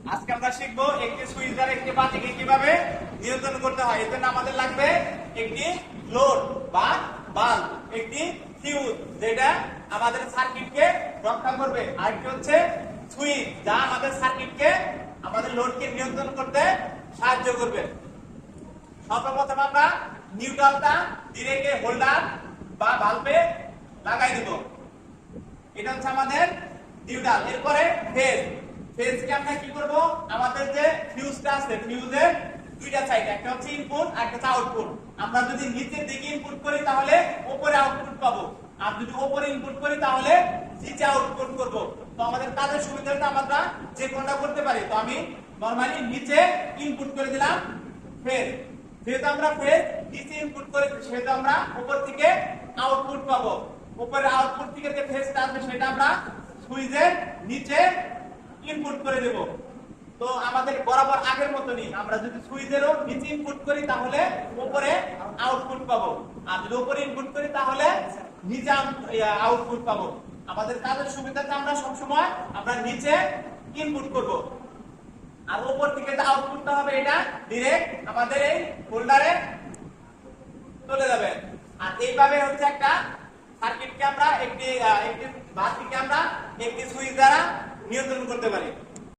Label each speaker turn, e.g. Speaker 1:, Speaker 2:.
Speaker 1: আজকে আমরা শিখবো একটি সুইচ দ্বারা একটি বাতিকে কিভাবে নিয়ন্ত্রণ করতে হয়। এর জন্য আমাদের লাগবে একটি লোড বা বাল্ব, একটি ফিউজ যেটা আমাদের সার্কিটকে রক্ষা করবে, আর একটি হচ্ছে সুইচ যা আমাদের সার্কিটকে আমাদের লোডকে নিয়ন্ত্রণ করতে সাহায্য করবে। সর্বপ্রথম আমরা নিউট্রালটা ডিরেক্টলি হোল্ডার বা বাল্বে লাগাই দিব। এটা হচ্ছে আমাদের নিউট্রাল। এরপরে ফেজ, ফেজকে আমরা কি করব, আমাদের যে ফিউজটা আছে ফিউজের দুইটা সাইড, একটা হচ্ছে ইনপুট আর একটা হচ্ছে আউটপুট। আমরা যদি নিচের দিকে ইনপুট করি তাহলে উপরে আউটপুট পাবো, আর যদি উপরে ইনপুট করি তাহলে নিচে আউটপুট করব। তো আমাদের কাজের সুবিধাটা আমরা যে কোনটা করতে পারি। তো আমি নরমালি নিচে ইনপুট করে দিলাম ফেজ, যেহেতু আমরা ফেজ নিচে ইনপুট করে সেহেতু আমরা উপর থেকে আউটপুট পাবো। উপরে আউটপুট থেকে যে ফেজটা আসবে সেটা আমরা সুইচের নিচে ইনপুট করে দেব। তো আমাদের বরাবর আগের মতনই, আমরা যদি সুইচেরও নিচে ইনপুট করি তাহলে উপরে আউটপুট পাবো, আর যদি উপরে ইনপুট করি তাহলে নিচে আউটপুট পাবো। আমাদের কাজের সুবিধাটা আমরা সবসময় আমরা নিচে ইনপুট করব, আর উপর থেকে যে আউটপুটটা হবে এটা ডাইরেক্ট আমাদের এই হোল্ডারে চলে যাবে। আর এইভাবে হচ্ছে একটা সার্কিটকে আমরা একটি বাতিকে আমরা একটি সুইচ দ্বারা নিয়ন্ত্রণ করতে পারি।